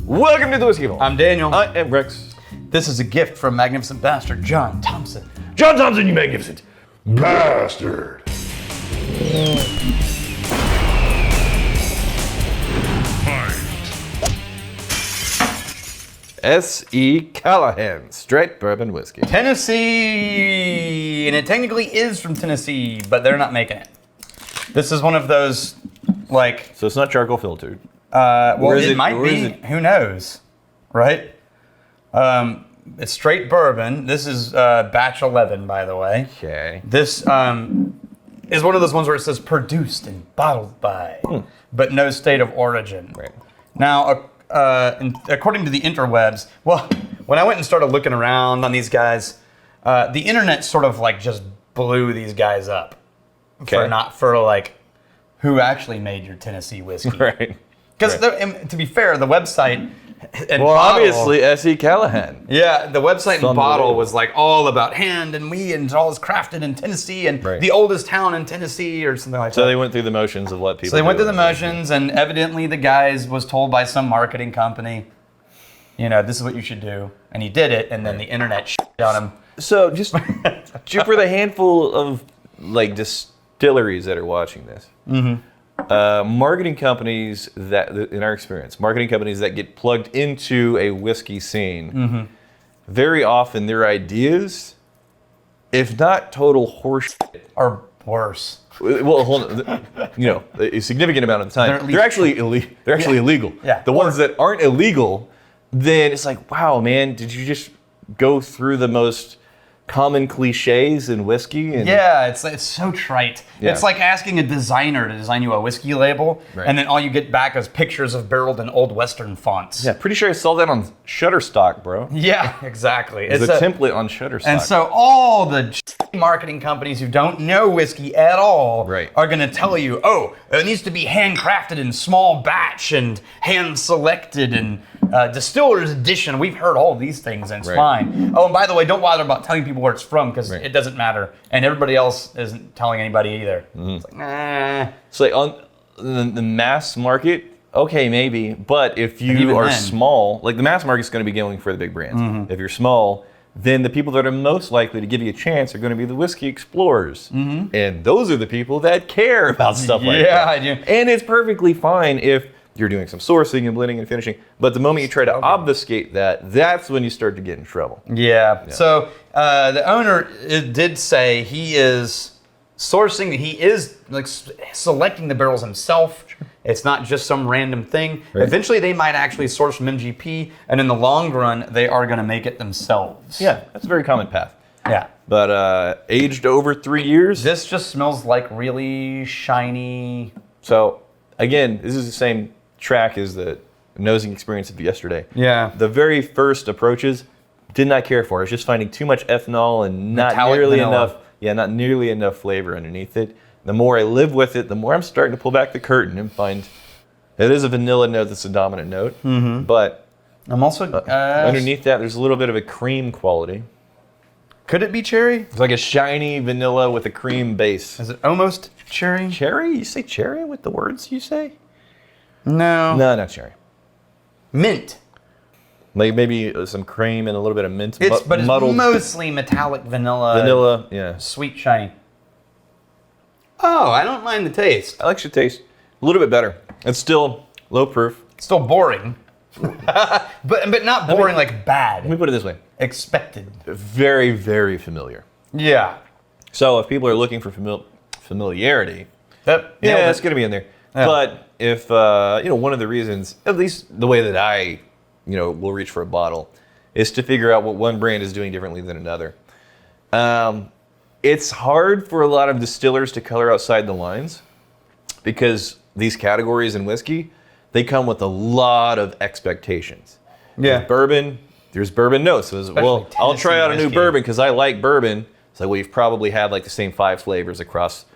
Welcome to the Whiskey Vault. I'm Daniel. I am Rex. This is a gift from Magnificent Bastard John Thompson. John Thompson, you magnificent bastard. S.E. Callahan, straight bourbon whiskey. Tennessee, and it technically is from Tennessee, but they're not making it. This is one of those, like... So it's not charcoal filtered. Well, it might be. Who knows, right? It's straight bourbon. This is batch 11, by the way. Okay. This is one of those ones where it says produced and bottled by, but no state of origin. Right. Now, according to the interwebs, well, when I went and started looking around on these guys, the internet sort of like just blew these guys up for like who actually made your Tennessee whiskey. Right. Because to be fair, the website and Well, bottle, obviously S.E. Callahan. yeah, the website and bottle was like all about hand and we and all is crafted in Tennessee and the oldest town in Tennessee or something like that. So they went through the motions of what people. So they went through the motions, and evidently the guy was told by some marketing company, you know, this is what you should do, and he did it, and then the internet shit on him. So just for the handful of like distilleries that are watching this. Mm-hmm. Marketing companies that, in our experience, marketing companies that get plugged into a whiskey scene, very often their ideas, if not total horseshit, Or worse. well, hold on, you know, a significant amount of the time, they're actually illegal. Yeah. The ones that aren't illegal, then it's like, wow, man, did you just go through the most common cliches in whiskey? And Yeah, it's so trite. Yeah. It's like asking a designer to design you a whiskey label, and then all you get back is pictures of barreled in old Western fonts. Yeah, pretty sure I saw that on Shutterstock, bro. Yeah, exactly. It's a template on Shutterstock. And so all the marketing companies who don't know whiskey at all are going to tell you, oh, it needs to be handcrafted in small batch and hand selected and distiller's edition. We've heard all these things and it's fine. Oh, and by the way, don't bother about telling people where it's from because it doesn't matter. And everybody else isn't telling anybody either. It's like, nah. So like on the mass market, okay, maybe. But if you are small, like the mass market's going to be going for the big brands. If you're small, then the people that are most likely to give you a chance are going to be the whiskey explorers. And those are the people that care about stuff like that. Yeah, I do. And it's perfectly fine if you're doing some sourcing and blending and finishing. But the moment you try to obfuscate that, that's when you start to get in trouble. Yeah. So the owner did say he is sourcing, he is like selecting the barrels himself. It's not just some random thing. Eventually they might actually source from MGP, and in the long run, they are going to make it themselves. Yeah, that's a very common path. Yeah. But aged over 3 years. This just smells like really shiny. So again, this is the same track as the nosing experience of yesterday. Yeah. The very first approaches, did not care for. I was just finding too much ethanol and not Metallic nearly vanilla. enough. Yeah, not nearly enough flavor underneath it. The more I live with it, the more I'm starting to pull back the curtain and find it is a vanilla note that's a dominant note. But I'm also underneath that, there's a little bit of a cream quality. Could it be cherry? It's like a shiny vanilla with a cream base. Is it almost cherry? Cherry? You say cherry with the words you say? No. No, not cherry. Mint. Like maybe some cream and a little bit of mint. But muddled. it's mostly metallic vanilla. Vanilla, yeah. Sweet, shiny. Oh, I don't mind the taste. I like your taste. A little bit better. It's still low proof. It's still boring. but not boring like bad. Let me put it this way. Expected. Very, very familiar. Yeah. So if people are looking for familiarity, that's going to be in there. Yeah. But if, one of the reasons, at least the way that I, will reach for a bottle, is to figure out what one brand is doing differently than another. It's hard for a lot of distillers to color outside the lines because these categories in whiskey, they come with a lot of expectations. Yeah. There's bourbon notes. So I'll try out a new bourbon because I like bourbon. It's like, well, you've probably had like the same 5 flavors across,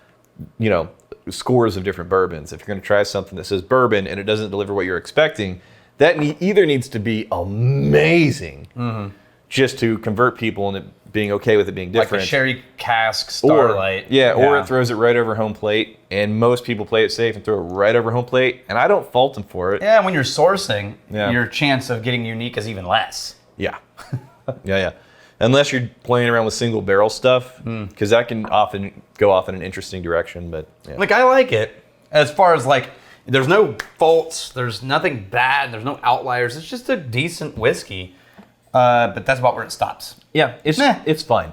scores of different bourbons. If you're going to try something that says bourbon and it doesn't deliver what you're expecting, that either needs to be amazing just to convert people and it being okay with it being different. Like a sherry cask Starlight. Or it throws it right over home plate, and most people play it safe and throw it right over home plate, and I don't fault them for it. Yeah, when you're sourcing, your chance of getting unique is even less. Yeah. yeah. Unless you're playing around with single barrel stuff, because that can often go off in an interesting direction. But like, I like it as far as like, there's no faults, there's nothing bad, there's no outliers. It's just a decent whiskey. But that's about where it stops. Yeah, it's fine.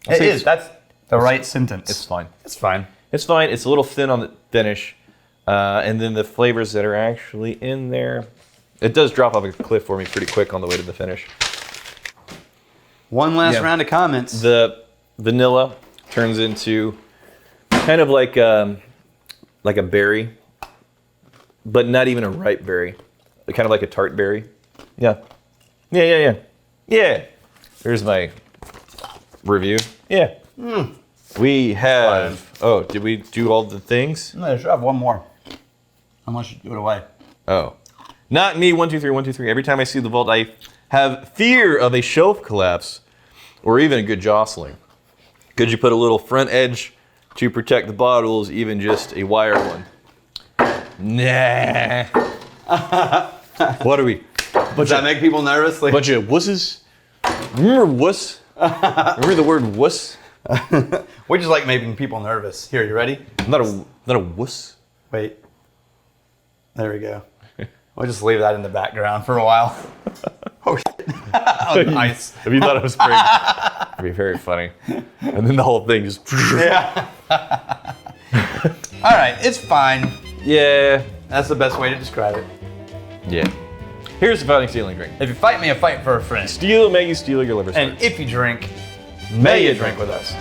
It is. That's the right sentence. It's fine. It's fine. It's fine. It's a little thin on the finish, and then the flavors that are actually in there, it does drop off a cliff for me pretty quick on the way to the finish. One last round of comments. The vanilla turns into kind of like a berry, but not even a ripe berry, kind of like a tart berry. Yeah. Here's my review. Yeah. We have. Oh, did we do all the things? No, I should have one more. Unless you do it away. Oh. Not me, 1, 2, 3, 1, 2, 3. Every time I see the vault, I have fear of a shelf collapse or even a good jostling. Could you put a little front edge to protect the bottles, even just a wire one? Nah. What are we? Does that make people nervous? Like, Bunch of wusses. Remember wuss? Remember the word wuss? we just like making people nervous. Here, you ready? I'm not a wuss. Wait. There we go. We'll just leave that in the background for a while. Oh, shit. Nice. If you thought it was crazy, it'd be very funny. And then the whole thing just. Yeah. All right, it's fine. Yeah. That's the best way to describe it. Yeah. Here's the fighting, stealing, drink. If you fight me, I fight for a friend. Steal, may you steal your liver. And if you drink, may you drink with us.